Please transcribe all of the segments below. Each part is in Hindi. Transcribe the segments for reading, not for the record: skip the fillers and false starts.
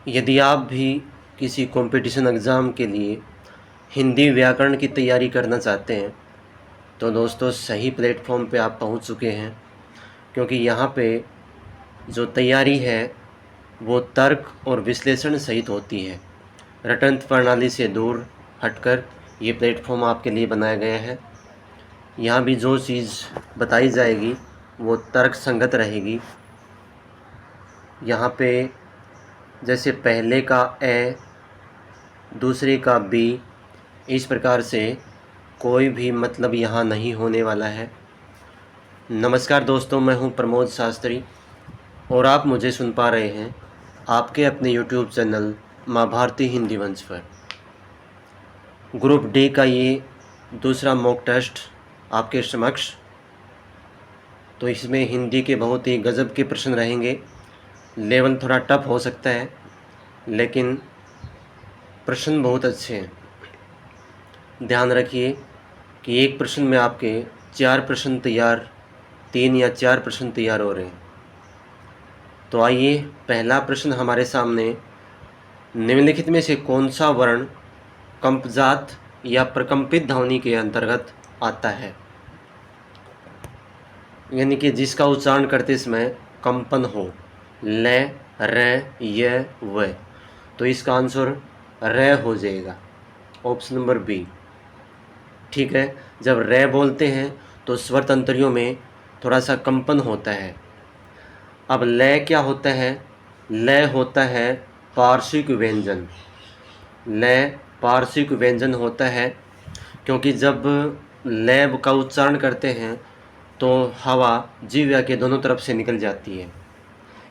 यदि आप भी किसी कंपटीशन एग्ज़ाम के लिए हिंदी व्याकरण की तैयारी करना चाहते हैं तो दोस्तों सही प्लेटफॉर्म पे आप पहुंच चुके हैं, क्योंकि यहाँ पे जो तैयारी है वो तर्क और विश्लेषण सहित होती है। रटंत प्रणाली से दूर हटकर ये प्लेटफॉर्म आपके लिए बनाया गया है। यहाँ भी जो चीज़ बताई जाएगी वो तर्क संगत रहेगी। यहाँ पे जैसे पहले का ए, दूसरे का बी, इस प्रकार से कोई भी मतलब यहाँ नहीं होने वाला है। नमस्कार दोस्तों, मैं हूँ प्रमोद शास्त्री और आप मुझे सुन पा रहे हैं आपके अपने यूट्यूब चैनल माँ भारती हिंदी वंश पर। ग्रुप डी का ये दूसरा मॉक टेस्ट आपके समक्ष। तो इसमें हिंदी के बहुत ही गजब के प्रश्न रहेंगे। लेवल थोड़ा टफ हो सकता है लेकिन प्रश्न बहुत अच्छे हैं। ध्यान रखिए कि एक प्रश्न में आपके 4 प्रश्न तैयार, 3 या 4 प्रश्न तैयार हो रहे हैं। तो आइए, पहला प्रश्न हमारे सामने, निम्नलिखित में से कौन सा वर्ण कंपजात या प्रकंपित ध्वनि के अंतर्गत आता है, यानी कि जिसका उच्चारण करते समय कंपन हो, ल, र, य, व। तो इसका आंसर र हो जाएगा, ऑप्शन नंबर बी। ठीक है, जब र बोलते हैं तो स्वर तंत्रियों में थोड़ा सा कंपन होता है। अब ल क्या होता है? ल होता है पार्श्विक व्यंजन। ल पार्श्विक व्यंजन होता है क्योंकि जब ल का उच्चारण करते हैं तो हवा जीवा के दोनों तरफ से निकल जाती है।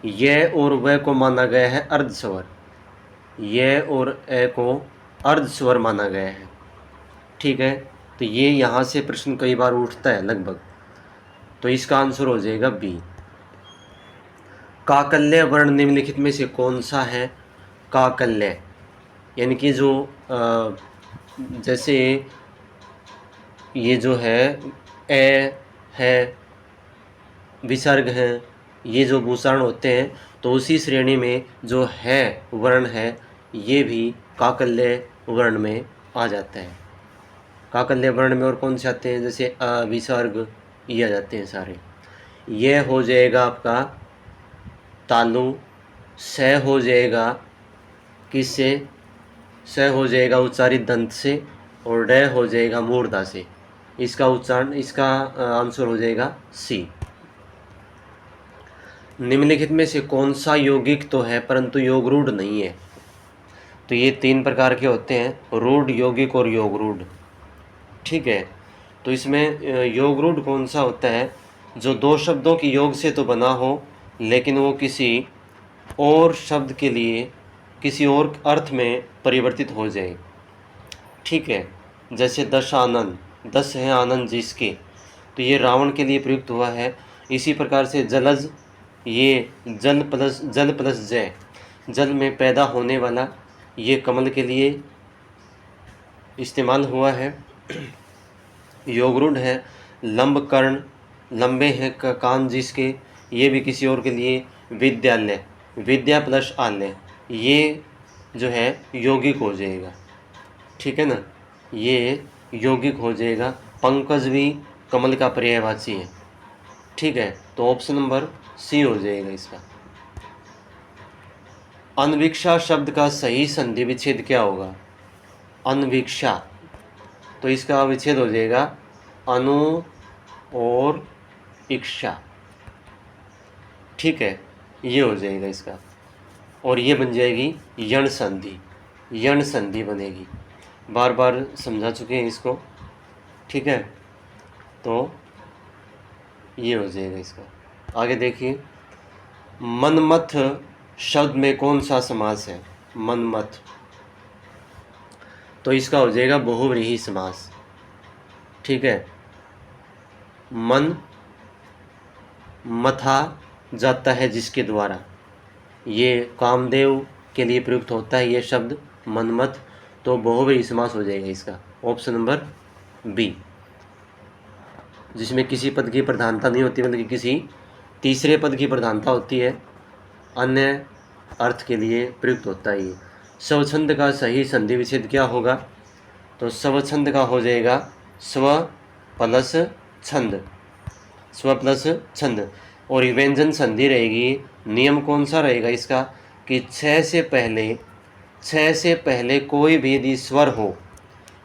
य और व को माना गया है अर्ध स्वर, य और ए को अर्ध स्वर माना गया है। ठीक है, तो ये यहाँ से प्रश्न कई बार उठता है लगभग। तो इसका आंसर हो जाएगा बी। काकल्य वर्ण निम्नलिखित में से कौन सा है? काकल्य यानी कि जो जैसे ये जो है ए है, विसर्ग हैं, ये जो उच्चारण होते हैं तो उसी श्रेणी में जो है वर्ण है ये भी काकल्य वर्ण में आ जाता है। काकल्य वर्ण में और कौन से आते हैं? जैसे अ, विसर्ग, ये आ जाते हैं सारे। यह हो जाएगा आपका तालु। स हो जाएगा किससे? स हो जाएगा उच्चारित दंत से और ड हो जाएगा मूर्धा से। इसका उच्चारण, इसका आंसर हो जाएगा सी। निम्नलिखित में से कौन सा यौगिक तो है परंतु योगरूढ़ नहीं है? तो ये 3 प्रकार के होते हैं, रूढ़, यौगिक और योगरूढ़। ठीक है, तो इसमें योगरूढ़ कौन सा होता है? जो 2 शब्दों की योग से तो बना हो लेकिन वो किसी और शब्द के लिए किसी और अर्थ में परिवर्तित हो जाए। ठीक है, जैसे दश आनंद, 10 है आनंद जिसके, तो ये रावण के लिए प्रयुक्त हुआ है। इसी प्रकार से जलज, ये जल प्लस जय, जल में पैदा होने वाला, ये कमल के लिए इस्तेमाल हुआ है। योगरूढ़ है लंब कर्ण, लंबे हैं कान जिसके, ये भी किसी और के लिए। विद्यालय, विद्या प्लस आलय, ये जो है यौगिक हो जाएगा। ठीक है ना, ये यौगिक हो जाएगा। पंकज भी कमल का पर्यायवाची है। ठीक है, तो ऑप्शन नंबर सी हो जाएगा इसका। अनविक्षा शब्द का सही संधि विच्छेद क्या होगा? अनविक्षा, तो इसका विच्छेद हो जाएगा अनु और इक्षा। ठीक है, ये हो जाएगा इसका, और ये बन जाएगी यण संधि। यण संधि बनेगी, बार बार समझा चुके हैं इसको। ठीक है, तो ये हो जाएगा इसका। आगे देखिए, मनमथ शब्द में कौन सा समास है? मनमथ, तो इसका हो जाएगा बहुव्रीहि समास। ठीक है, मन मथा जाता है जिसके द्वारा, ये कामदेव के लिए प्रयुक्त होता है ये शब्द मनमथ, तो बहुव्रीहि समास हो जाएगा इसका, ऑप्शन नंबर बी। जिसमें किसी पद की प्रधानता नहीं होती बल्कि किसी तीसरे पद की प्रधानता होती है। अन्य अर्थ के लिए प्रयुक्त होता है ये। स्वच्छंद का सही संधि विच्छेद क्या होगा? तो स्वच्छंद का हो जाएगा स्व प्लस छंद, स्व प्लस छंद। और व्यंजन संधि रहेगी, नियम कौन सा रहेगा इसका कि छः से पहले कोई भी यदि स्वर हो,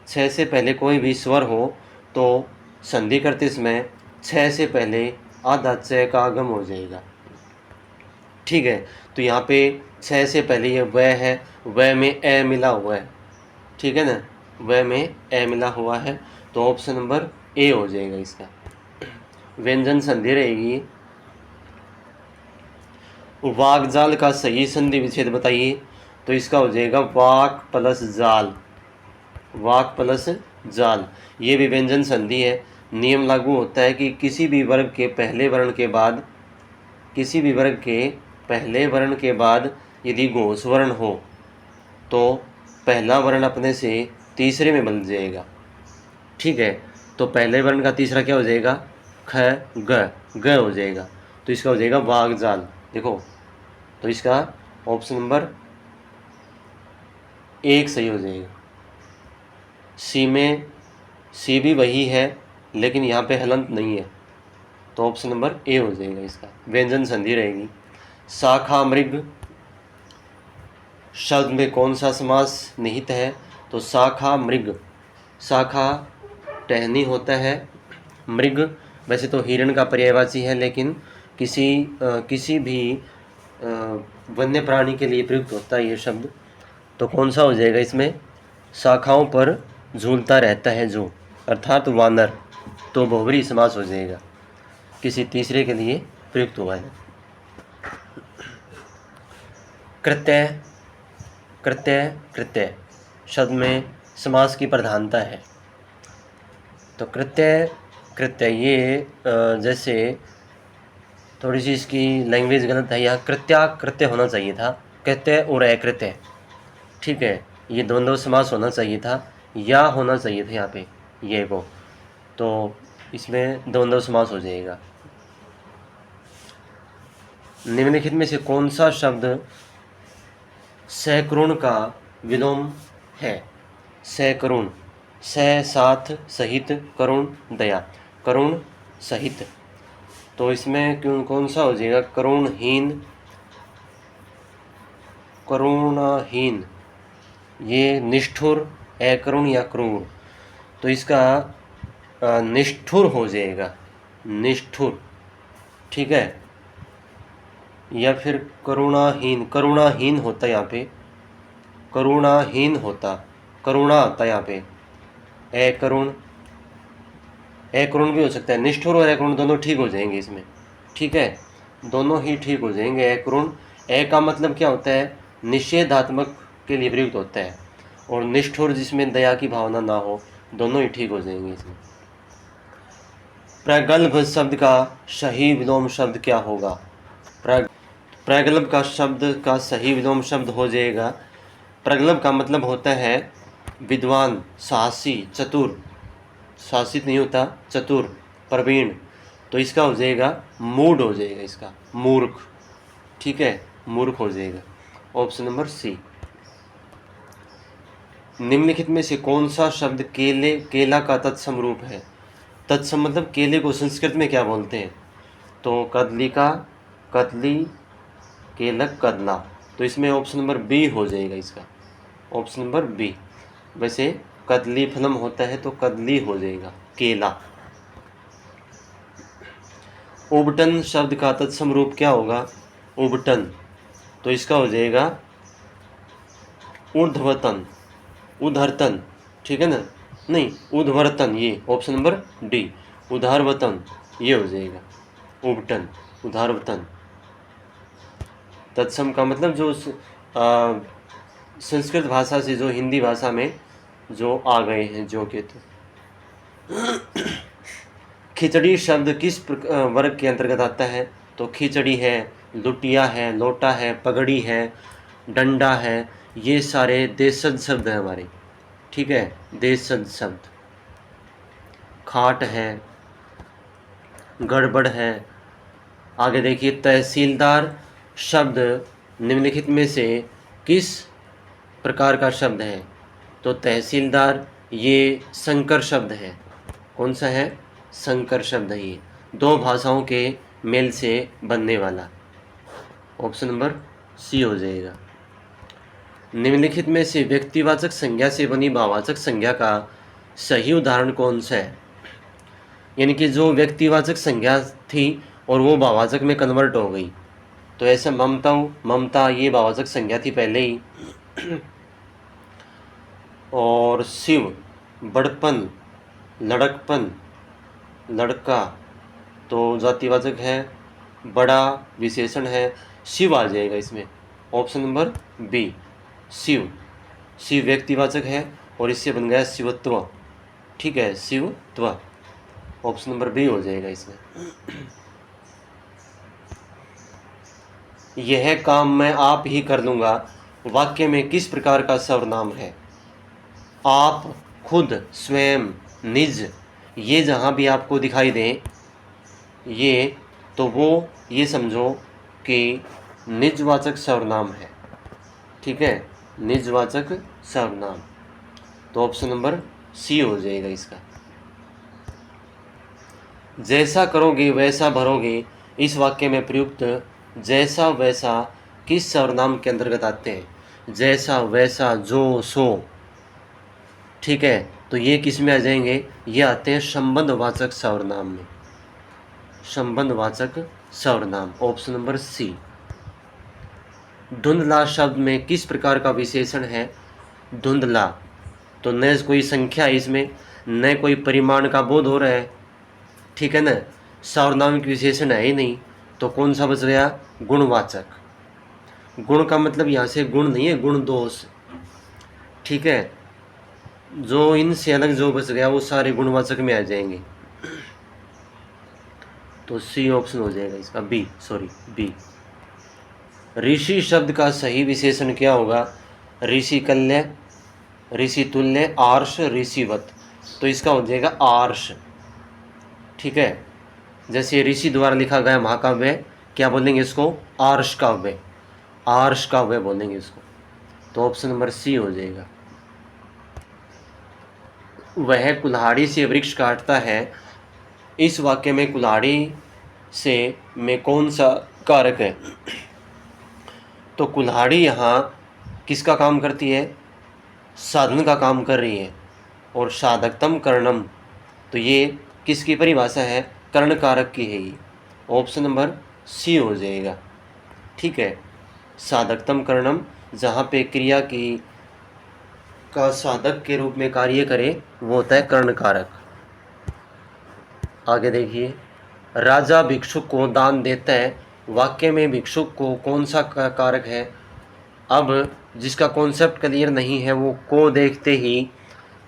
छः से पहले कोई भी स्वर हो तो संधि करते समय छः से पहले आधा च का आगम हो जाएगा। ठीक है, तो यहाँ पे छः से पहले ये वह है, वह में ए मिला हुआ है, ठीक है ना, वह में ए मिला हुआ है, तो ऑप्शन नंबर ए हो जाएगा इसका। व्यंजन संधि रहेगी, वाकजाल का सही संधि विच्छेद बताइए, तो इसका हो जाएगा वाक प्लस जाल, वाक प्लस जाल। ये भी व्यंजन संधि है। नियम लागू होता है कि किसी भी वर्ग के पहले वर्ण के बाद, किसी भी वर्ग के पहले वर्ण के बाद यदि घोष वर्ण हो तो पहला वर्ण अपने से तीसरे में बदल जाएगा। ठीक है, तो पहले वर्ण का तीसरा क्या हो जाएगा? ख ग हो जाएगा, तो इसका हो जाएगा वागजाल। देखो, तो इसका ऑप्शन नंबर 1 सही हो जाएगा। सी में सी भी वही है लेकिन यहाँ पे हलंत नहीं है, तो ऑप्शन नंबर ए हो जाएगा इसका। व्यंजन संधि रहेगी, शाखा मृग शब्द में कौन सा समास निहित है? तो शाखा मृग, शाखा टहनी होता है, मृग वैसे तो हिरण का पर्यायवाची है लेकिन किसी भी वन्य प्राणी के लिए प्रयुक्त होता है ये शब्द, तो कौन सा हो जाएगा इसमें? शाखाओं पर झूलता रहता है जो, अर्थात वानर, तो बहुब्री समास हो जाएगा, किसी तीसरे के लिए प्रयुक्त हुआ है। कृत्य कृत्य कृत्य शब्द में समास की प्रधानता है, तो कृत्य कृत्य ये जैसे थोड़ी सी इसकी लैंग्वेज गलत है, यहाँ कृत्या कृत्य होना चाहिए था, कृत्य और अकृत्य। ठीक है, ये द्वंद्व समास होना चाहिए था, या होना चाहिए था यहाँ पे ये को, तो इसमें द्वंद्व समास हो जाएगा। निम्नलिखित में से कौन सा शब्द सकरुण का विलोम है? सकरुण, स साथ सहित करुण दया, करुण सहित, तो इसमें कौन सा हो जाएगा? करुणहीन, करुणाहीन, ये निष्ठुर, अकरुण या क्रूर, तो इसका निष्ठुर हो जाएगा, निष्ठुर। ठीक है, या फिर करुणाहीन, करुणाहीन होता यहाँ पे, करुणाहीन होता, करुणा आता यहाँ पे, अकरुण, अकरुण भी हो सकता है, निष्ठुर और अकरुण दोनों ठीक हो जाएंगे इसमें। ठीक है, दोनों ही ठीक हो जाएंगे। अकरुण, ए का मतलब क्या होता है? निषेधात्मक के लिए प्रयुक्त होता है, और निष्ठुर जिसमें दया की भावना ना हो, दोनों ही ठीक हो जाएंगे इसमें। प्रगल्भ शब्द का सही विलोम शब्द क्या होगा? प्रगल्भ का शब्द का सही विलोम शब्द हो जाएगा, प्रगल्भ का मतलब होता है विद्वान, साहसी, चतुर, शासित नहीं होता, चतुर, प्रवीण, तो इसका हो जाएगा मूड हो जाएगा इसका, मूर्ख। ठीक है, मूर्ख हो जाएगा, ऑप्शन नंबर सी। निम्नलिखित में से कौन सा शब्द केला का तत्सम रूप है? तत्सम मतलब केले को संस्कृत में क्या बोलते हैं? तो कदलिका, कदली, केलक, कदला, तो इसमें ऑप्शन नंबर बी हो जाएगा इसका, ऑप्शन नंबर बी। वैसे कदली फलम होता है तो कदली हो जाएगा, केला। उबटन शब्द का तत्सम रूप क्या होगा? उबटन, तो इसका हो जाएगा ऊर्ध्वतन, उधरतन, ठीक है ना, नहीं उध्वर्तन, ये ऑप्शन नंबर डी, उधारवतन, ये हो जाएगा उबटन, उधारवतन। तत्सम का मतलब जो संस्कृत भाषा से जो हिंदी भाषा में जो आ गए हैं, जो के तो। खिचड़ी शब्द किस वर्ग के अंतर्गत आता है? तो खिचड़ी है, लुटिया है, लोटा है, पगड़ी है, डंडा है, ये सारे देशज शब्द हैं हमारे। ठीक है, देशज शब्द। खाट है, गड़बड़ है। आगे देखिए, तहसीलदार शब्द निम्नलिखित में से किस प्रकार का शब्द है? तो तहसीलदार ये संकर शब्द है। कौन सा है? संकर शब्द है ये, दो भाषाओं के मेल से बनने वाला। ऑप्शन नंबर सी हो जाएगा। निम्नलिखित में से व्यक्तिवाचक संज्ञा से बनी भाववाचक संज्ञा का सही उदाहरण कौन सा है? यानी कि जो व्यक्तिवाचक संज्ञा थी और वो भाववाचक में कन्वर्ट हो गई। तो ऐसा ममता ये भाववाचक संज्ञा थी पहले ही। और शिव बड़पन, लड़कपन, लड़का तो जातिवाचक है, बड़ा विशेषण है, शिव आ जाएगा इसमें। Option number B Shiv. Shiv व्यक्तिवाचक है और इससे बन गया शिवत्व। ठीक है, शिवत्व। ऑप्शन नंबर बी हो जाएगा इसमें। यह काम मैं आप ही कर लूँगा वाक्य में किस प्रकार का सर्वनाम है? आप, खुद, स्वयं, निज, ये जहाँ भी आपको दिखाई दे ये, तो वो ये समझो कि निजवाचक सर्वनाम है। ठीक है, निजवाचक सर्वनाम। तो ऑप्शन नंबर सी हो जाएगा इसका। जैसा करोगे वैसा भरोगे, इस वाक्य में प्रयुक्त जैसा वैसा किस सर्वनाम के अंतर्गत आते हैं? जैसा वैसा जो सो। ठीक है, तो ये किस में आ जाएंगे? ये आते हैं संबंधवाचक सर्वनाम में। संबंधवाचक सर्वनाम। Option number C. धुंधला शब्द में किस प्रकार का विशेषण है? धुंधला तो न कोई संख्या है इसमें, न कोई परिमाण का बोध हो रहा है। ठीक है ना, सार्वनामिक विशेषण है ही नहीं, तो कौन सा बच गया? गुणवाचक। गुण का मतलब यहाँ से गुण नहीं है, गुण दोष। ठीक है, जो इनसे अलग जो बच गया वो सारे गुणवाचक में आ जाएंगे। तो सी ऑप्शन हो जाएगा इसका, बी। ऋषि शब्द का सही विशेषण क्या होगा? ऋषि कल्य, ऋषि तुल्य, आर्ष, ऋषिवत। तो इसका हो जाएगा आर्ष। ठीक है, जैसे ऋषि द्वारा लिखा गया महाकाव्य, क्या बोलेंगे इसको? आर्ष काव्य। आर्ष काव्य बोलेंगे इसको। तो ऑप्शन नंबर सी हो जाएगा। वह कुल्हाड़ी से वृक्ष काटता है, इस वाक्य में कुल्हाड़ी से में कौन सा कारक है? तो कुल्हाड़ी यहाँ किसका काम करती है? साधन का काम कर रही है। और साधकतम कर्णम, तो ये किसकी परिभाषा है? कर्ण कारक की है ये। ऑप्शन नंबर सी हो जाएगा। ठीक है, साधकतम कर्णम, जहाँ पे क्रिया की का साधक के रूप में कार्य करे वो होता है कर्ण कारक। आगे देखिए, राजा भिक्षुक को दान देता है, वाक्य में भिक्षुक को कौन सा कारक है? अब जिसका कॉन्सेप्ट क्लियर नहीं है वो को देखते ही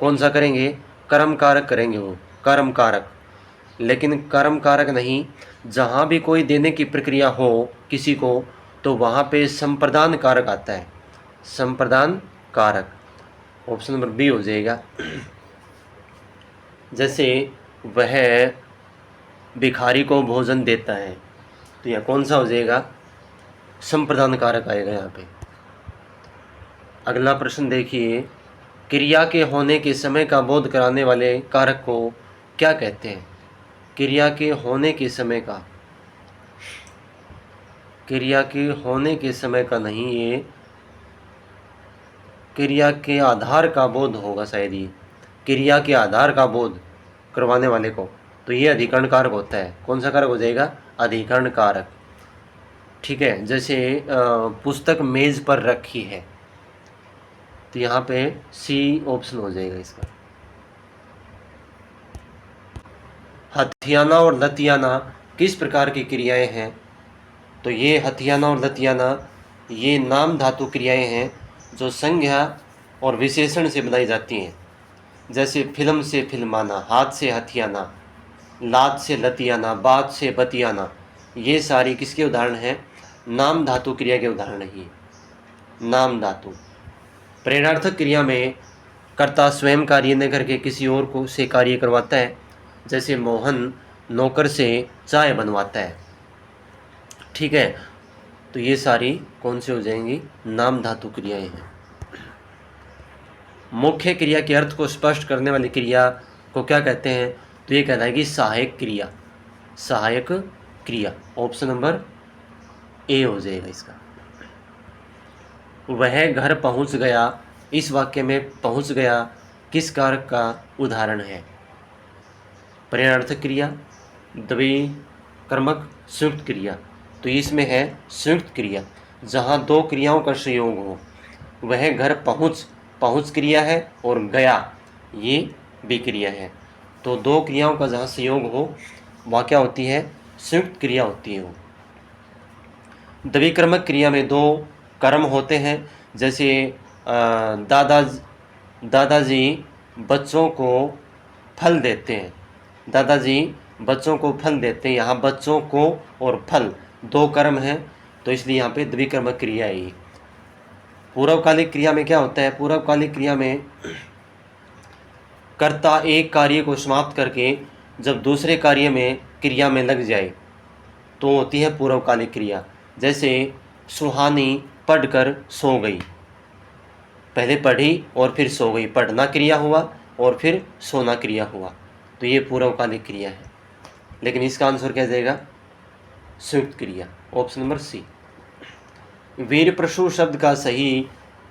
कौन सा करेंगे? कर्म कारक करेंगे, वो कर्म कारक। लेकिन कर्म कारक नहीं, जहाँ भी कोई देने की प्रक्रिया हो किसी को, तो वहाँ पे संप्रदान कारक आता है। संप्रदान कारक। ऑप्शन नंबर बी हो जाएगा। जैसे वह भिखारी को भोजन देता है, तो यह कौन सा हो जाएगा? संप्रदान कारक आएगा यहाँ पे। अगला प्रश्न देखिए, क्रिया के होने के समय का बोध कराने वाले कारक को क्या कहते हैं? क्रिया के होने के समय का, क्रिया के होने के समय का नहीं, ये क्रिया के आधार का बोध होगा शायद। ये क्रिया के आधार का बोध करवाने वाले को, तो ये अधिकरण कारक होता है। कौन सा कारक हो जाएगा? अधिकरण कारक। ठीक है, जैसे पुस्तक मेज पर रखी है, तो यहाँ पे सी ऑप्शन हो जाएगा इसका। हथियाना और लतियाना किस प्रकार की क्रियाएं हैं? तो ये हथियाना और लतियाना ये नाम धातु क्रियाएं हैं जो संज्ञा और विशेषण से बनाई जाती हैं। जैसे फिल्म से फिल्माना, हाथ से हथियाना, लात से लतियाना, बात से बतियाना, ये सारी किसके उदाहरण हैं? नाम धातु क्रिया के उदाहरण ही। नाम धातु। प्रेरणार्थक क्रिया में कर्ता स्वयं कार्य न करके किसी और को से कार्य करवाता है। जैसे मोहन नौकर से चाय बनवाता है। ठीक है, तो ये सारी कौन सी हो जाएंगी, नाम धातु क्रियाएं हैं। मुख्य क्रिया के अर्थ को स्पष्ट करने वाली क्रिया को क्या कहते हैं, तो ये कहलाएगी सहायक क्रिया। सहायक क्रिया ऑप्शन नंबर ए हो जाएगा इसका। वह घर पहुंच गया, इस वाक्य में पहुंच गया किस कारक का उदाहरण है, पर्यायार्थक क्रिया, द्विकर्मक, संयुक्त क्रिया। तो इसमें है संयुक्त क्रिया, जहाँ दो क्रियाओं का संयोग हो। वह घर पहुंच, पहुंच क्रिया है, और गया ये विक्रिया है। तो दो क्रियाओं का जहाँ संयोग हो वह क्या होती है, संयुक्त क्रिया होती है वो। द्विकर्मक क्रिया में दो कर्म होते हैं, जैसे दादाजी बच्चों को फल देते हैं। दादाजी बच्चों को फल देते हैं, यहाँ बच्चों को और फल दो कर्म हैं, तो इसलिए यहाँ पे द्विकर्मक क्रिया है ये। पूर्वकालिक क्रिया में क्या होता है, पूर्वकालिक क्रिया में कर्ता एक कार्य को समाप्त करके जब दूसरे कार्य में क्रिया में लग जाए तो होती है पूर्वकालिक क्रिया। जैसे सुहानी पढ़कर सो गई, पहले पढ़ी और फिर सो गई, पढ़ना क्रिया हुआ और फिर सोना क्रिया हुआ, तो ये पूर्वकालिक क्रिया है। लेकिन इसका आंसर क्या जाएगा, संयुक्त क्रिया, ऑप्शन नंबर सी। वीर प्रसू शब्द का सही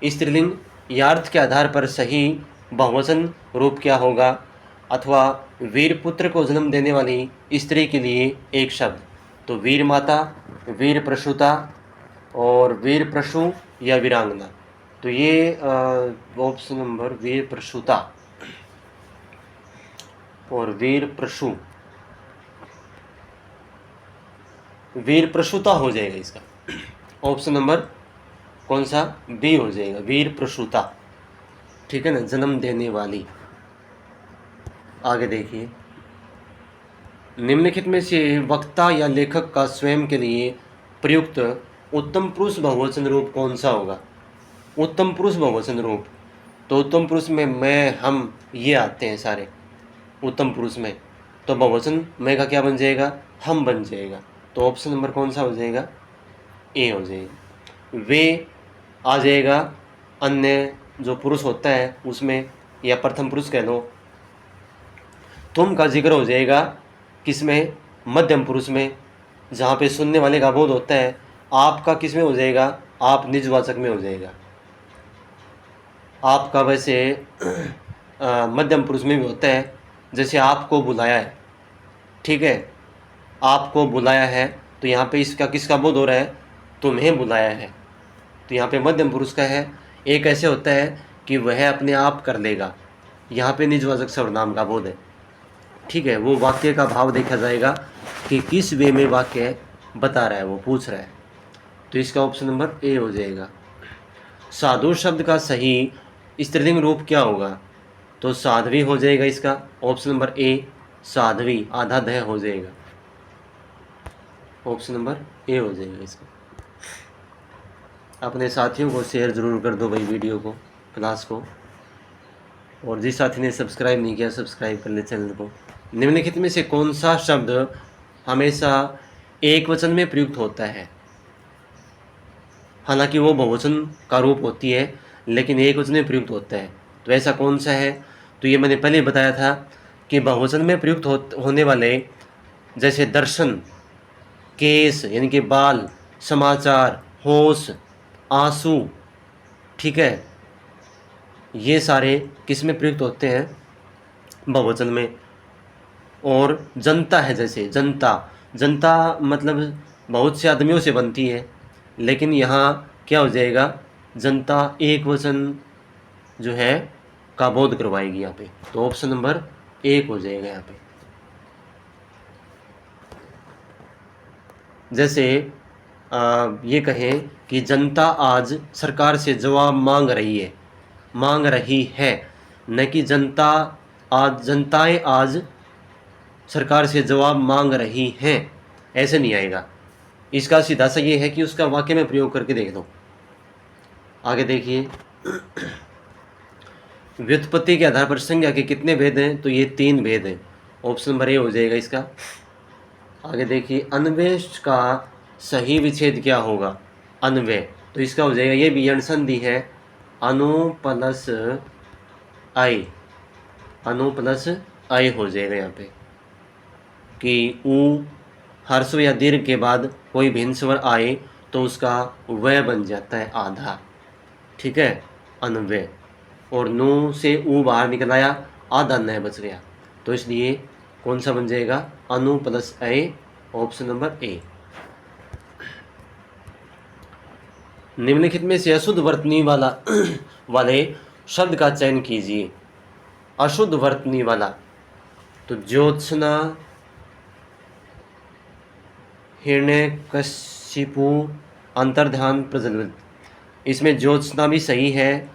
स्त्रीलिंग या अर्थ के आधार पर सही बहुवचन रूप क्या होगा, अथवा वीर पुत्र को जन्म देने वाली स्त्री के लिए एक शब्द, तो वीर माता, वीर प्रसूता और वीर प्रसू या वीरांगना। तो ये ऑप्शन नंबर वीर प्रसूता और वीर प्रसू, वीर प्रसूता हो जाएगा इसका। ऑप्शन नंबर कौन सा, बी हो जाएगा, वीर प्रसूता, ठीक है ना, जन्म देने वाली। आगे देखिए, निम्नलिखित में से वक्ता या लेखक का स्वयं के लिए प्रयुक्त उत्तम पुरुष बहुवचन रूप कौन सा होगा। उत्तम पुरुष बहुवचन रूप, तो उत्तम पुरुष में मैं, हम ये आते हैं सारे उत्तम पुरुष में, तो बहुवचन मैं का क्या बन जाएगा, हम बन जाएगा। तो ऑप्शन नंबर कौन सा हो जाएगा, ए हो जाएगा। वे आ जाएगा अन्य जो पुरुष होता है उसमें, या प्रथम पुरुष कह लो। तुम का जिक्र हो जाएगा किसमें, मध्यम पुरुष में, जहाँ पे सुनने वाले का बोध होता है। आपका किस में हो जाएगा, आप निजवाचक में हो जाएगा। आपका वैसे मध्यम पुरुष में भी होता है, जैसे आपको बुलाया है, ठीक है, आपको बुलाया है, तो यहाँ पे इसका किसका बोध हो रहा है, तुम्हें बुलाया है, तो यहाँ पे मध्यम पुरुष का है। एक ऐसे होता है कि वह अपने आप कर लेगा, यहाँ पे निजवाचक सर्वनाम का बोध है, ठीक है। वो वाक्य का भाव देखा जाएगा कि किस वे में वाक्य बता रहा है, वो पूछ रहा है, तो इसका ऑप्शन नंबर ए हो जाएगा। साधु शब्द का सही स्त्रीलिंग रूप क्या होगा, तो साध्वी हो जाएगा इसका, ऑप्शन नंबर ए, साध्वी, आधा दह हो जाएगा, ऑप्शन नंबर ए हो जाएगा इसका। अपने साथियों को शेयर ज़रूर कर दो भाई वीडियो को, क्लास को, और जिस साथी ने सब्सक्राइब नहीं किया सब्सक्राइब कर ले चैनल को। निम्नलिखित में से कौन सा शब्द हमेशा एक वचन में प्रयुक्त होता है, हालांकि वो बहुवचन का रूप होती है लेकिन एक वचन में प्रयुक्त होता है, तो ऐसा कौन सा है, तो ये मैंने पहले बताया था कि बहुवचन में प्रयुक्त होने वाले जैसे दर्शन, केस यानी कि बाल, समाचार, होश, आंसू, ठीक है, ये सारे किस में प्रयुक्त होते हैं, बहुवचन में। और जनता है, जैसे जनता, जनता मतलब बहुत से आदमियों से बनती है, लेकिन यहाँ क्या हो जाएगा, जनता एक वचन जो है का बोध करवाएगी यहाँ पे, तो ऑप्शन नंबर एक हो जाएगा यहाँ पे। जैसे ये कहें कि जनता आज सरकार से जवाब मांग रही है, न कि जनताएं आज सरकार से जवाब मांग रही हैं, ऐसे नहीं आएगा। इसका सीधा सा ये है कि उसका वाक्य में प्रयोग करके देख दो। आगे देखिए, व्युत्पत्ति के आधार पर संज्ञा के कितने भेद हैं, तो ये 3 भेद हैं, ऑप्शन नंबर ए हो जाएगा इसका। आगे देखिए, अन्वेष का सही विच्छेद क्या होगा, अन्वय। तो इसका हो जाएगा, ये वियन संधि है, अनु प्लस आई, अनु प्लस आई हो जाएगा यहाँ पे कि ऊ ह्रस्व या दीर्घ के बाद कोई भिन्न स्वर आए तो उसका वय बन जाता है आधा, ठीक है, अन्वय। और नू से ऊ बाहर निकल आया, आधा न बच गया, तो इसलिए कौन सा बन जाएगा, अनु plus A, option number A. निम्नलिखित में से अशुद्ध वर्तनी वाला वाले शब्द का चयन कीजिए। अशुद्ध वर्तनी वाला, तो ज्योत्सना, हिरण्यकशिपु, अंतर्ध्यान, प्रज्वलित। इसमें ज्योत्सना भी सही है,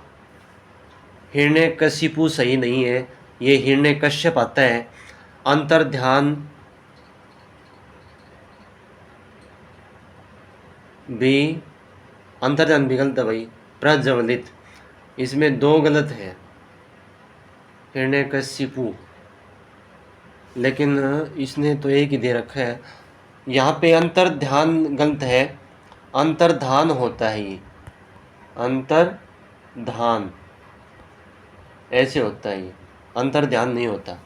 हिरण्यकशिपु सही नहीं है, ये हिरण्यकश्यप आता है। अंतर्ध्यान भी, अंतर्ध्यान भी गलत है भाई। प्रज्वलित, इसमें दो गलत है, हिरण्यकशिपु, लेकिन इसने तो एक ही दे रखा है। यहाँ पे अंतर्ध्यान गलत है, अंतर्धान होता है ये, अंतर्धान ऐसे होता है, ये अंतर्ध्यान नहीं होता।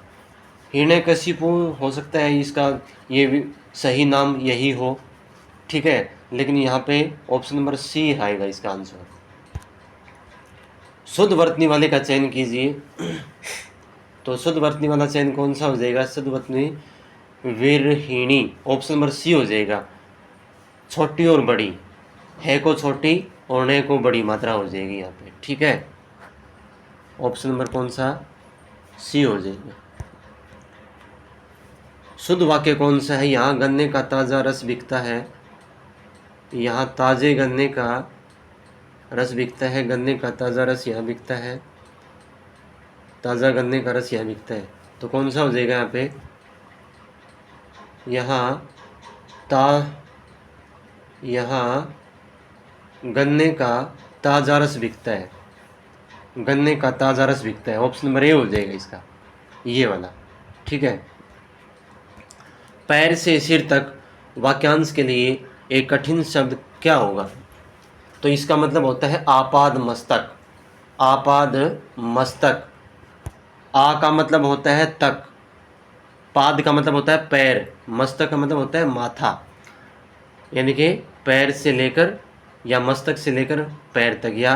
हिरण्यकशिपु हो सकता है इसका ये भी सही नाम यही हो, ठीक है, लेकिन यहाँ पे ऑप्शन नंबर सी आएगा इसका आंसर। शुद्ध वर्तनी वाले का चयन कीजिए। तो शुद्ध वर्तनी वाला चयन कौन सा हो जाएगा, शुद्ध वर्तनी विरहिणी, ऑप्शन नंबर सी हो जाएगा। छोटी और बड़ी, है को छोटी और ने को बड़ी मात्रा हो जाएगी यहाँ पे, ठीक है, ऑप्शन नंबर कौन सा, सी हो जाएगा। शुद्ध वाक्य कौन सा है, यहाँ गन्ने का ताज़ा रस बिकता है, यहाँ ताज़े गन्ने का रस बिकता है, गन्ने का ताज़ा रस यहाँ बिकता है, ताज़ा गन्ने का रस यहाँ बिकता है, तो कौन सा हो जाएगा यहाँ पे, यहाँ गन्ने का ताज़ा रस बिकता है, गन्ने का ताज़ा रस बिकता है, ऑप्शन नंबर ए हो जाएगा इसका, ये वाला, ठीक है। पैर से सिर तक वाक्यांश के लिए एक कठिन शब्द क्या होगा, तो इसका मतलब होता है आपाद मस्तक, आपाद मस्तक। आ का मतलब होता है तक, पाद का मतलब होता है पैर, मस्तक का मतलब होता है माथा, यानी कि पैर से लेकर या मस्तक से लेकर पैर तक, या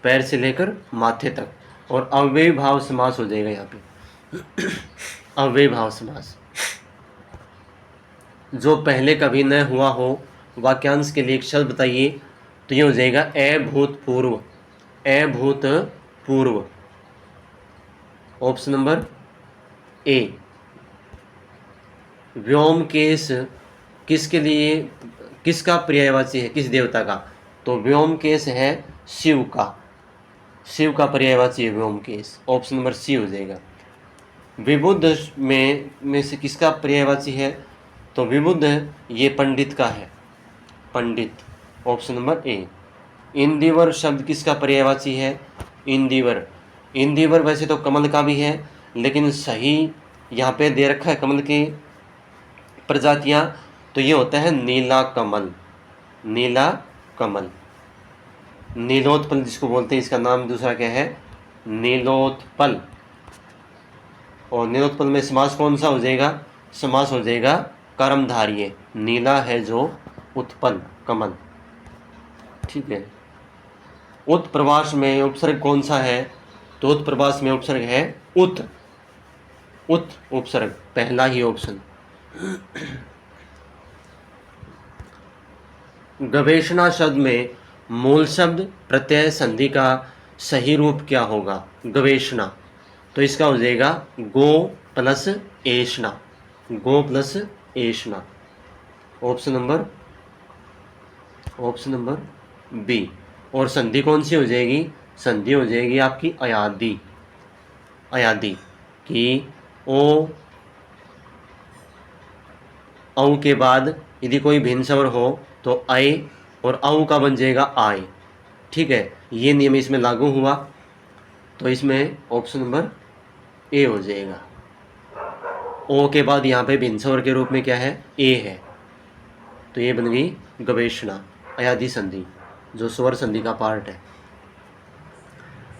पैर से लेकर माथे तक। और अव्ययी भाव समास हो जाएगा यहाँ पे अव्ययी भाव समास, जो पहले कभी न हुआ हो। वाक्यांश के लिए एक शब्द बताइए, तो ये हो जाएगा अभूतपूर्व, अभूतपूर्व, ऑप्शन नंबर ए। व्योमकेश किसके लिए, किसका पर्यायवाची है, किस देवता का, तो व्योमकेश है शिव का, शिव का पर्यायवाची है व्योमकेश, ऑप्शन नंबर सी हो जाएगा। विबुद्ध में से किसका पर्यायवाची है, तो विबुद्ध ये पंडित का है, पंडित, ऑप्शन नंबर ए। इंदिवर शब्द किसका पर्यायवाची है, इंदिवर, इंदिवर वैसे तो कमल का भी है, लेकिन सही यहाँ पे दे रखा है कमल की प्रजातियाँ, तो ये होता है नीला कमल, नीला कमल, नीलोत्पल जिसको बोलते हैं, इसका नाम दूसरा क्या है, नीलोत्पल। और नीलोत्पल में समास कौन सा हो जाएगा, समास हो जाएगा कर्मधारय, नीला है जो उत्पल कमल, ठीक है। उत्प्रवास में उपसर्ग कौन सा है, तो उत्प्रवास में उपसर्ग है उत, उत उपसर्ग, पहला ही ऑप्शन। गवेषणा शब्द में मूल शब्द प्रत्यय संधि का सही रूप क्या होगा, गवेषणा, तो इसका हो जाएगा गो प्लस एषणा, गो प्लस एषणा, ऑप्शन नंबर बी। और संधि कौन सी हो जाएगी, संधि हो जाएगी आपकी अयादि, अयादि कि ओ औ के बाद यदि कोई भिन्न स्वर हो तो आए और औ का बन जाएगा आए, ठीक है, ये नियम इसमें लागू हुआ, तो इसमें ऑप्शन नंबर ए हो जाएगा। ओ के बाद यहाँ पे भिन्न स्वर के रूप में क्या है, ए है, तो ये बन गई गवेषणा, अयाधी संधि जो स्वर संधि का पार्ट है।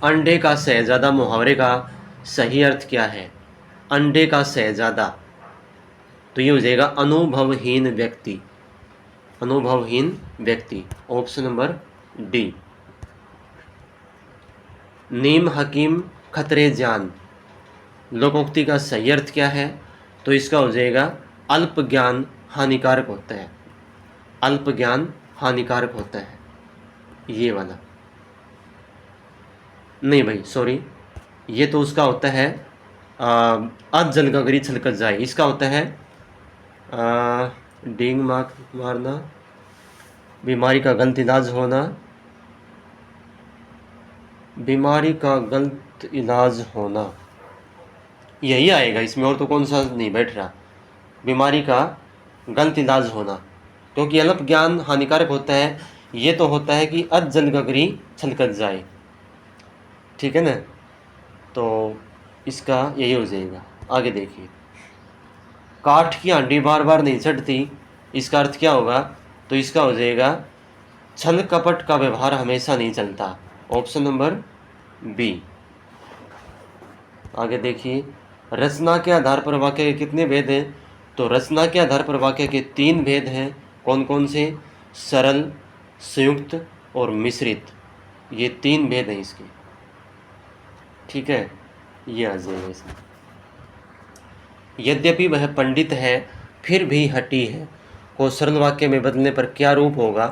अंडे का शहजादा मुहावरे का सही अर्थ क्या है? अंडे का शहजादा, तो ये हो जाएगा अनुभवहीन व्यक्ति, अनुभवहीन व्यक्ति, ऑप्शन नंबर डी। नीम हकीम खतरे जान, लोकोक्ति का सही अर्थ क्या है? तो इसका हो जाएगा अल्प ज्ञान हानिकारक होता है, अल्प ज्ञान हानिकारक होता है, ये वाला। नहीं भाई सॉरी, ये तो उसका होता है अध जल गगरी छलकत जाए, इसका होता है डींग मारना, बीमारी का गलत इलाज होना, बीमारी का गलत इलाज होना, यही आएगा इसमें, और तो कौन सा नहीं बैठ रहा। बीमारी का गलत इलाज होना, क्योंकि अल्प ज्ञान हानिकारक होता है, ये तो होता है कि अध जल गगरी छलकत जाए, ठीक है ना। तो इसका यही हो जाएगा। आगे देखिए, काठ की हांडी बार बार नहीं चढ़ती, इसका अर्थ क्या होगा? तो इसका हो जाएगा छल कपट का व्यवहार हमेशा नहीं चलता, ऑप्शन नंबर बी। आगे देखिए, रचना के आधार पर वाक्य के कितने भेद हैं? तो रचना के आधार पर वाक्य के 3 भेद हैं। कौन कौन से? सरल, संयुक्त और मिश्रित, ये 3 भेद हैं इसके, ठीक है, ये आ जाएगा इसमें। यद्यपि वह पंडित है फिर भी हठी है को सरल वाक्य में बदलने पर क्या रूप होगा?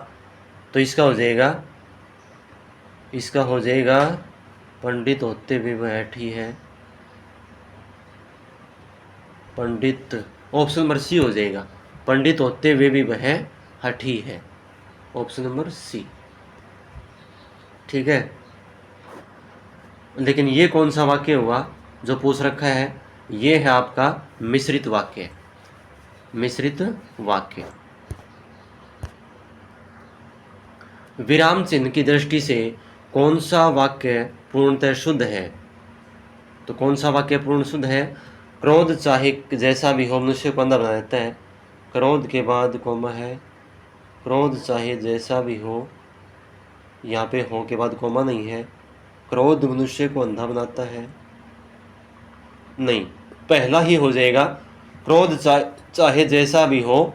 तो इसका हो जाएगा, इसका हो जाएगा पंडित होते हुए वह हठी है, पंडित, ऑप्शन नंबर सी हो जाएगा, पंडित होते हुए भी वह हठी है, ऑप्शन नंबर सी, ठीक है। लेकिन ये कौन सा वाक्य हुआ जो पूछ रखा है? ये है आपका मिश्रित वाक्य, मिश्रित वाक्य। विराम चिन्ह की दृष्टि से कौन सा वाक्य पूर्णतः शुद्ध है? तो कौन सा वाक्य पूर्ण शुद्ध है? क्रोध चाहे जैसा भी हो मनुष्य को अंधा बना देता है, क्रोध के बाद कोमा है, क्रोध चाहे जैसा भी हो, यहाँ पे हो के बाद कोमा नहीं है, क्रोध मनुष्य को अंधा बनाता है, नहीं, पहला ही हो जाएगा, क्रोध चाहे जैसा भी हो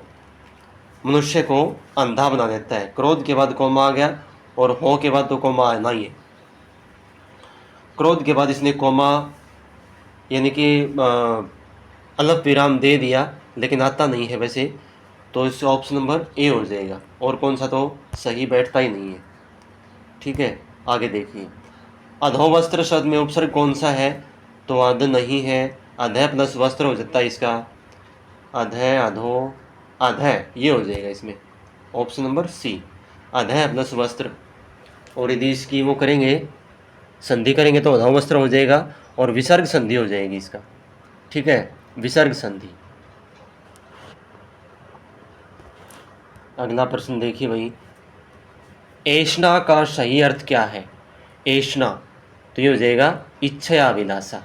मनुष्य को अंधा बना देता है, क्रोध के बाद कोमा आ गया और हो के बाद तो कोमा आना ही है। क्रोध के बाद इसने कोमा यानी कि अल्प विराम दे दिया, लेकिन आता नहीं है वैसे, तो इस ऑप्शन नंबर ए हो जाएगा, और कौन सा तो सही बैठता ही नहीं है, ठीक है। आगे देखिए, अधोवस्त्र शब्द में उपसर्ग कौन सा है? तो अध नहीं है, अधः प्लस वस्त्र हो जाता है इसका, अधः अधो अधः, ये हो जाएगा इसमें, ऑप्शन नंबर सी, अधः प्लस वस्त्र। और यदि इसकी वो करेंगे, संधि करेंगे तो अधोवस्त्र हो जाएगा और विसर्ग संधि हो जाएगी इसका, ठीक है, विसर्ग संधि। अगला प्रश्न देखिए भाई, ऐष्णा का सही अर्थ क्या है? ऐष्णा, तो ये हो जाएगा इच्छा या अभिलाषा,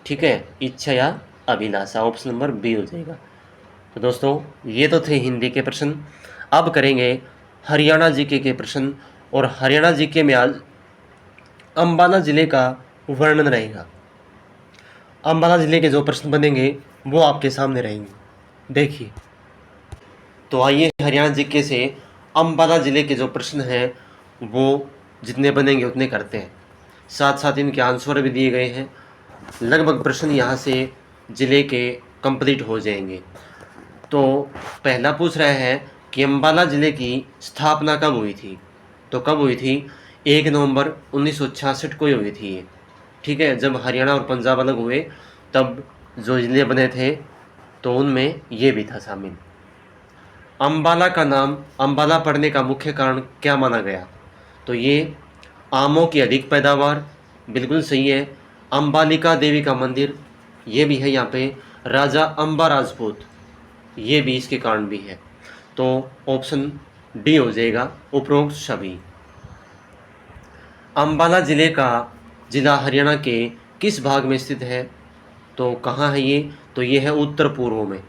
ठीक है, इच्छा या अभिलाषा, ऑप्शन नंबर बी हो जाएगा। तो दोस्तों ये तो थे हिंदी के प्रश्न। अब करेंगे हरियाणा जीके के प्रश्न, और हरियाणा जीके में आज अंबाला ज़िले का वर्णन रहेगा। अंबाला ज़िले के जो प्रश्न बनेंगे वो आपके सामने रहेंगे, देखिए। तो आइए हरियाणा जीके से अंबाला ज़िले के जो प्रश्न हैं वो जितने बनेंगे उतने करते हैं, साथ साथ इनके आंसर भी दिए गए हैं। लगभग प्रश्न यहाँ से ज़िले के कंप्लीट हो जाएंगे। तो पहला पूछ रहा है कि अंबाला ज़िले की स्थापना कब हुई थी? तो कब हुई थी? 1 नवंबर 1966 को ही हुई थी ये, ठीक है। जब हरियाणा और पंजाब अलग हुए तब जो ज़िले बने थे तो उनमें ये भी था शामिल। अंबाला का नाम अंबाला पड़ने का मुख्य कारण क्या माना गया? तो ये आमों की अधिक पैदावार, बिल्कुल सही है। अंबालिका देवी का मंदिर, ये भी है यहाँ पे। राजा अंबा राजपूत, ये भी इसके कारण भी है। तो ऑप्शन डी हो जाएगा, उपरोक्त सभी। अंबाला ज़िले का ज़िला हरियाणा के किस भाग में स्थित है? तो कहाँ है ये? तो ये है उत्तर पूर्व में,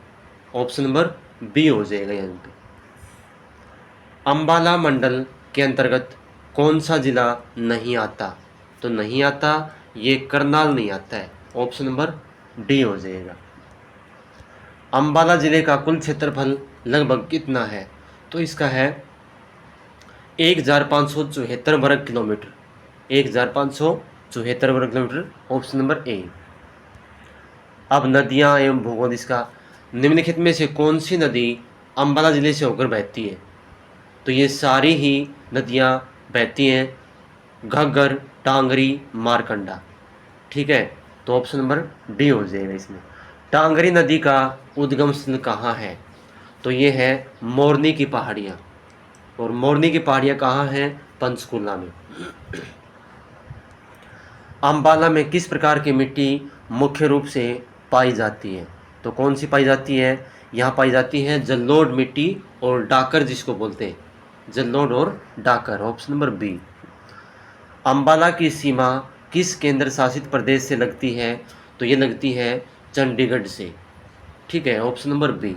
ऑप्शन नंबर बी हो जाएगा यहाँ पे। अंबाला मंडल के अंतर्गत कौन सा जिला नहीं आता? तो नहीं आता, ये करनाल नहीं आता है, ऑप्शन नंबर डी हो जाएगा। अंबाला जिले का कुल क्षेत्रफल लगभग कितना है? तो इसका है 1574 वर्ग किलोमीटर, 1574 वर्ग किलोमीटर, ऑप्शन नंबर ए। अब नदियां एवं भूगोल इसका, निम्नलिखित में से कौन सी नदी अंबाला जिले से होकर बहती है? तो ये सारी ही नदियां बहती हैं घग्गर, टांगरी, मारकंडा। ठीक है, तो ऑप्शन नंबर डी हो जाएगा इसमें। टांगरी नदी का उद्गम स्थल कहाँ है? तो ये है मोरनी की पहाड़ियाँ, और मोरनी की पहाड़ियाँ कहाँ हैं? पंचकुला में। अंबाला में किस प्रकार की मिट्टी मुख्य रूप से पाई जाती है? तो कौन सी पाई जाती है? यहाँ पाई जाती है जलोढ़ मिट्टी और डाकर, जिसको बोलते हैं जलोढ़ और डाकर, ऑप्शन नंबर बी। अंबाला की सीमा किस केंद्र शासित प्रदेश से लगती है? तो ये लगती है चंडीगढ़ से। ठीक है, ऑप्शन नंबर बी।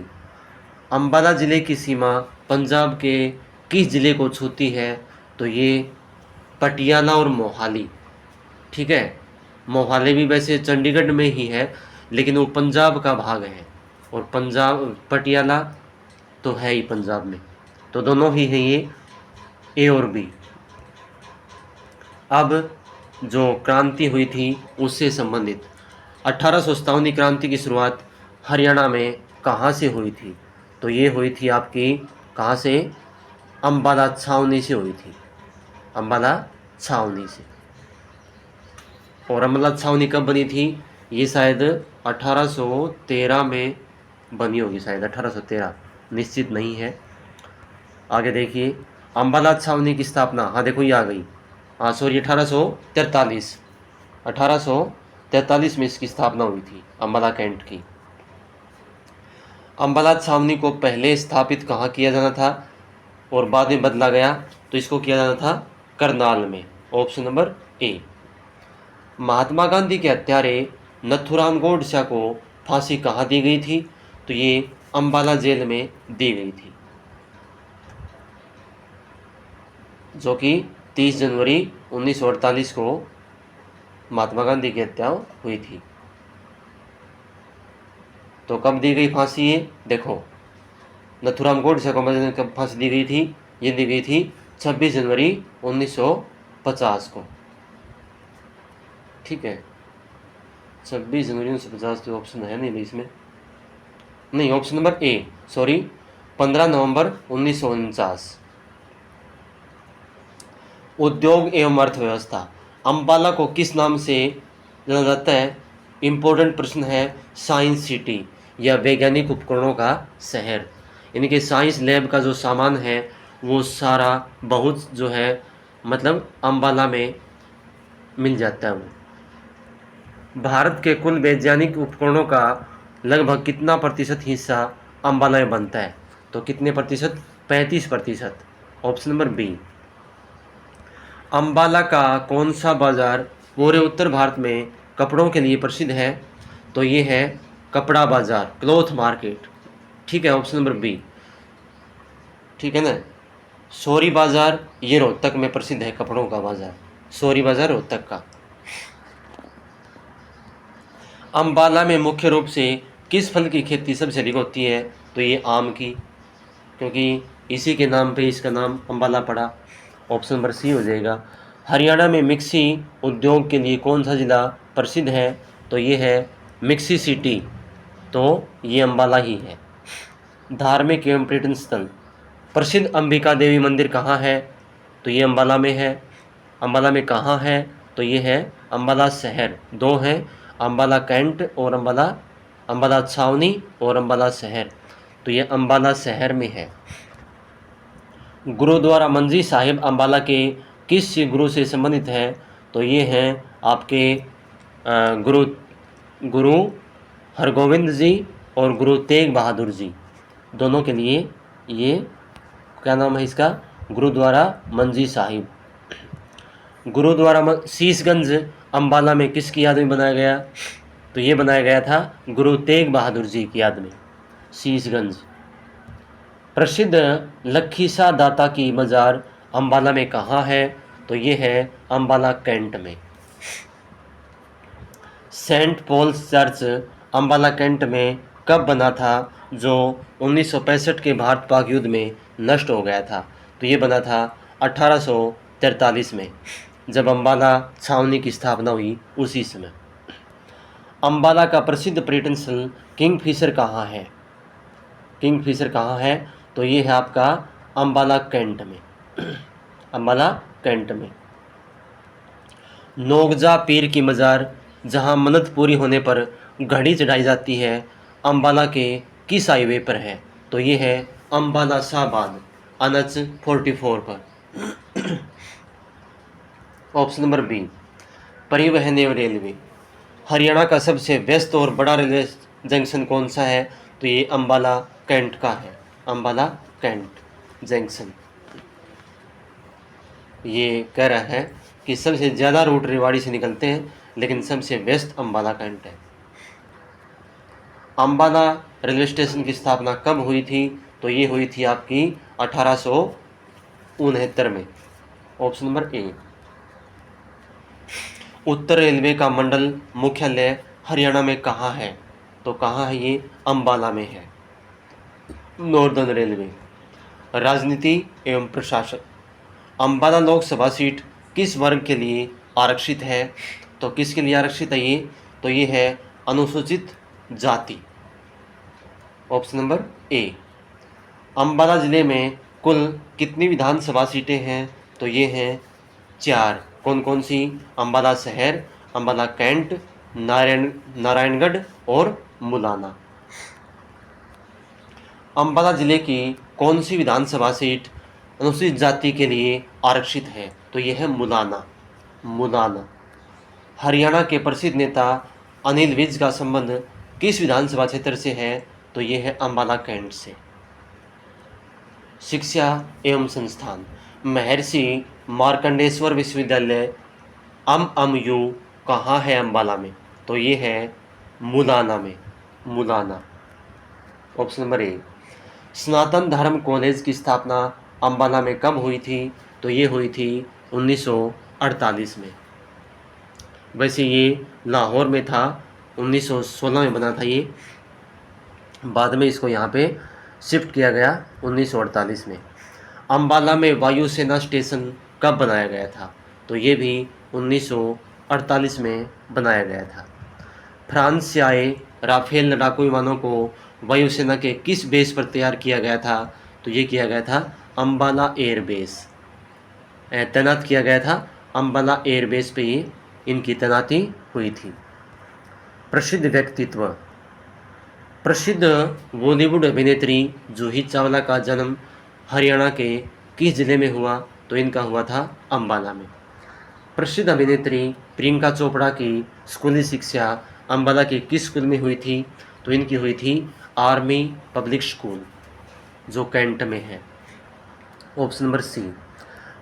अंबाला ज़िले की सीमा पंजाब के किस ज़िले को छूती है? तो ये पटियाला और मोहाली। ठीक है, मोहाली भी वैसे चंडीगढ़ में ही है, लेकिन वो पंजाब का भाग है, और पंजाब पटियाला तो है ही पंजाब में, तो दोनों ही हैं ये, ए और बी। अब जो क्रांति हुई थी उससे संबंधित 1857 क्रांति की शुरुआत हरियाणा में कहाँ से हुई थी? तो ये हुई थी आपकी कहाँ से? अंबाला छावनी से हुई थी, अंबाला छावनी से। और अंबाला छावनी कब बनी थी? ये शायद 1813 में बनी होगी, शायद 1813, निश्चित नहीं है। आगे देखिए, अंबाला छावनी की स्थापना, हाँ देखो ये आ गई, हाँ सॉरी 1843 में इसकी स्थापना हुई थी अंबाला कैंट की। अंबाला छावनी को पहले स्थापित कहाँ किया जाना था और बाद में बदला गया? तो इसको किया जाना था करनाल में, ऑप्शन नंबर ए। महात्मा गांधी के हत्यारे नथुराम गोडसे को फांसी कहाँ दी गई थी? तो ये अंबाला जेल में दी गई थी, जो कि 30 जनवरी 1948 को महात्मा गांधी की हत्या हुई थी। तो कब दी गई फांसी? ये देखो, नथुराम गोडसे को कब फांसी दी गई थी? ये दी गई थी 26 जनवरी 1950 को। ठीक है, 26 जनवरी 1950, तो ऑप्शन है नहीं इसमें, नहीं ऑप्शन नंबर ए, सॉरी 15 नवंबर 1949। उद्योग एवं अर्थव्यवस्था, अंबाला को किस नाम से जाना जाता है? इम्पोर्टेंट प्रश्न है। साइंस सिटी या वैज्ञानिक उपकरणों का शहर, यानी कि साइंस लैब का जो सामान है वो सारा बहुत जो है मतलब अंबाला में मिल जाता है वो। भारत के कुल वैज्ञानिक उपकरणों का लगभग कितना प्रतिशत हिस्सा अंबाला में बनता है? तो कितने प्रतिशत? 35%, ऑप्शन नंबर बी। अंबाला का कौन सा बाज़ार पूरे उत्तर भारत में कपड़ों के लिए प्रसिद्ध है? तो ये है कपड़ा बाज़ार, क्लॉथ मार्केट। ठीक है, ऑप्शन नंबर बी। ठीक है ना, सौरी बाज़ार ये रोहतक में प्रसिद्ध है, कपड़ों का बाज़ार, सौरी बाज़ार रोहतक का। अंबाला में मुख्य रूप से किस फल की खेती सबसे अधिक होती है? तो ये आम की, क्योंकि इसी के नाम पे इसका नाम अंबाला पड़ा, ऑप्शन नंबर सी हो जाएगा। हरियाणा में मिक्सी उद्योग के लिए कौन सा ज़िला प्रसिद्ध है? तो ये है मिक्सी सिटी, तो ये अंबाला ही है। धार्मिक एवं पर्यटन स्थल, प्रसिद्ध अंबिका देवी मंदिर कहाँ है? तो ये अंबाला में है। अंबाला में कहाँ है? तो ये है अंबाला शहर, दो हैं, अंबाला कैंट और अंबाला छावनी और अंबाला शहर, तो ये अंबाला शहर में है। गुरुद्वारा मंजी साहिब अंबाला के किस गुरु से संबंधित है? तो ये हैं आपके गुरु हरगोविंद जी और गुरु तेग बहादुर जी, दोनों के लिए ये क्या नाम है इसका? गुरुद्वारा मंजी साहिब। गुरुद्वारा शीशगंज अंबाला में किसकी याद में बनाया गया? तो ये बनाया गया था गुरु तेग बहादुर जी की याद में, शीशगंज। प्रसिद्ध लखीसा दाता की मज़ार अम्बाला में कहाँ है? तो ये है अम्बाला कैंट में। Saint Paul's church Ambala cantt में कब बना था, जो 1965 के भारत पाक युद्ध में नष्ट हो गया था? तो ये बना था 1843 में, जब अम्बाला छावनी की स्थापना हुई उसी समय। अम्बाला का प्रसिद्ध पर्यटन स्थल किंगफिशर कहाँ है? किंगफिशर कहाँ है? तो ये है आपका अम्बाला कैंट में। अम्बाला कैंट में। नोगजा पीर की मज़ार जहाँ मन्नत पूरी होने पर घड़ी चढ़ाई जाती है, अम्बाला के किस हाईवे पर है? तो ये है अम्बाला शाहबाद NH 44 पर। ऑप्शन नंबर बी, परिवहन एवं रेलवे। हरियाणा का सबसे व्यस्त और बड़ा रेलवे जंक्शन कौन सा है? तो ये अम्बाला कैंट का है। Ambala cantt junction. ये कह रहा है कि सबसे ज़्यादा रूट रेवाड़ी से निकलते हैं, लेकिन सबसे व्यस्त अम्बाला कैंट है। अम्बाला रेलवे स्टेशन की स्थापना कब हुई थी? तो ये हुई थी आपकी 1869 में। ऑप्शन नंबर ए। उत्तर रेलवे का मंडल मुख्यालय हरियाणा में कहाँ है? तो कहाँ है ये? अम्बाला में है। Northern railway. राजनीति एवं प्रशासन। अम्बाला लोकसभा सीट किस वर्ग के लिए आरक्षित है? तो किसके लिए आरक्षित है ये? तो ये है अनुसूचित जाति। ऑप्शन नंबर ए। अम्बाला जिले में कुल कितनी विधानसभा सीटें हैं? तो ये हैं 4। कौन कौन सी? अम्बाला शहर, अम्बाला कैंट, नारायणगढ़ और मुलाना। अम्बाला जिले की कौन सी विधानसभा सीट अनुसूचित जाति के लिए आरक्षित है? तो यह है मुलाना। मुलाना। हरियाणा के प्रसिद्ध नेता अनिल विज का संबंध किस विधानसभा क्षेत्र से है? तो यह है अम्बाला कैंट से। शिक्षा एवं संस्थान। महर्षि मार्कंडेश्वर विश्वविद्यालय MMU कहाँ है अम्बाला में? तो ये है मुलाना में। Mullana. Option number A. Sanatan Dharma college की स्थापना अम्बाला में कब हुई थी? तो ये हुई थी 1948 में। वैसे ये लाहौर में था, 1916 में बना था ये, बाद में इसको यहाँ पे शिफ्ट किया गया 1948 में। अम्बाला में वायुसेना स्टेशन कब बनाया गया था? तो ये भी 1948 में बनाया गया था। फ्रांस से आए राफेल लड़ाकू विमानों को वायुसेना के किस बेस पर तैयार किया गया था? तो ये किया गया था अम्बाला एयरबेस। तैनात किया गया था अम्बाला एयरबेस पे ही इनकी तैनाती हुई थी। प्रसिद्ध व्यक्तित्व। प्रसिद्ध बॉलीवुड अभिनेत्री जूही चावला का जन्म हरियाणा के किस जिले में हुआ? तो इनका हुआ था अम्बाला में। प्रसिद्ध अभिनेत्री प्रियंका चोपड़ा की स्कूली शिक्षा अम्बाला के किस स्कूल में हुई थी? तो इनकी हुई थी आर्मी पब्लिक स्कूल, जो कैंट में है। ऑप्शन नंबर सी।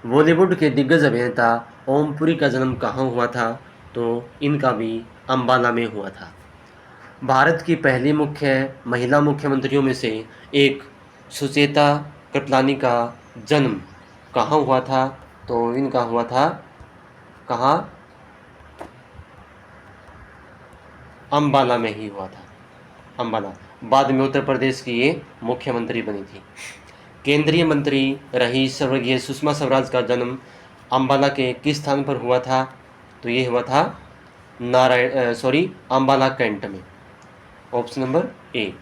बॉलीवुड के दिग्गज अभिनेता ओमपुरी का जन्म कहाँ हुआ था? तो इनका भी अम्बाला में हुआ था। भारत की पहली महिला मुख्यमंत्रियों में से एक सुचेता कृपलानी का जन्म कहाँ हुआ था? तो इनका हुआ था कहाँ? अम्बाला में ही हुआ था। अम्बाला। बाद में उत्तर प्रदेश की ये मुख्यमंत्री बनी थी। केंद्रीय मंत्री रही स्वर्गीय सुषमा स्वराज का जन्म अम्बाला के किस स्थान पर हुआ था? तो ये हुआ था अम्बाला कैंट में। ऑप्शन नंबर ए।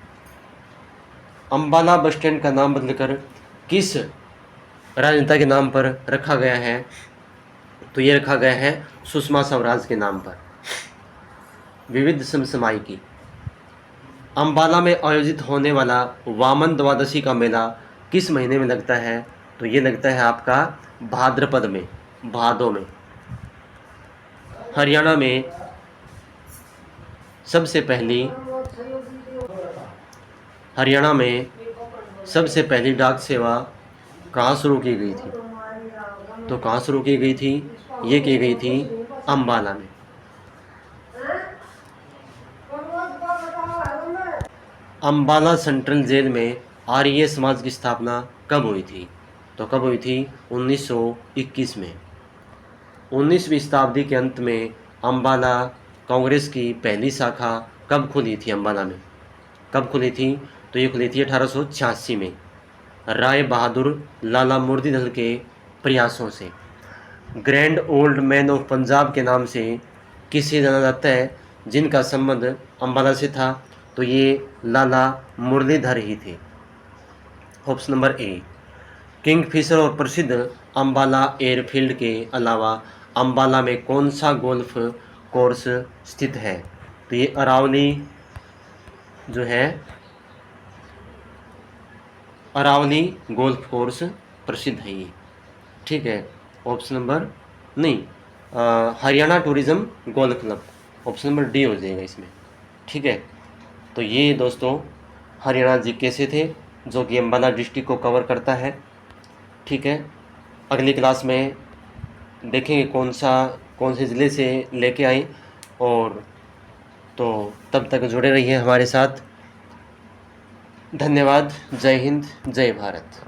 अम्बाला बस स्टैंड का नाम बदलकर किस राजनेता के नाम पर रखा गया है? तो ये रखा गया है सुषमा स्वराज के नाम पर। विविध समसामयिकी। अम्बाला में आयोजित होने वाला वामन द्वादशी का मेला किस महीने में लगता है? तो ये लगता है आपका भाद्रपद में, भादों में। हरियाणा में सबसे पहली डाक सेवा कहाँ शुरू की गई थी? तो कहाँ शुरू की गई थी? ये की गई थी अम्बाला में। अम्बाला सेंट्रल जेल में आर्य समाज की स्थापना कब हुई थी? तो कब हुई थी? 1921 में। 19वीं शताब्दी के अंत में अम्बाला कांग्रेस की पहली शाखा कब खुली थी? अम्बाला में कब खुली थी? तो ये खुली थी 1886 में, राय बहादुर लाला मुर्दी दल के प्रयासों से। Grand old man of Punjab के नाम से किसे जाना जाता है जिनका संबंध अम्बाला से था? तो ये लाला मुरलीधर ही थे। ऑप्शन नंबर ए। किंगफिशर और प्रसिद्ध अम्बाला एयरफील्ड के अलावा अम्बाला में कौन सा गोल्फ कोर्स स्थित है? तो ये अरावली जो है, अरावली गोल्फ कोर्स प्रसिद्ध है ये। ठीक है, ऑप्शन नंबर नहीं, Haryana tourism golf club, option number D हो जाएगा इसमें। ठीक है, तो ये दोस्तों हरियाणा जीके से थे, जो कि अम्बाला डिस्ट्रिक्ट को कवर करता है। ठीक है, अगली क्लास में देखेंगे कौन से ज़िले से लेके आए, और तो तब तक जुड़े रहिए हमारे साथ। धन्यवाद। जय हिंद, जय भारत।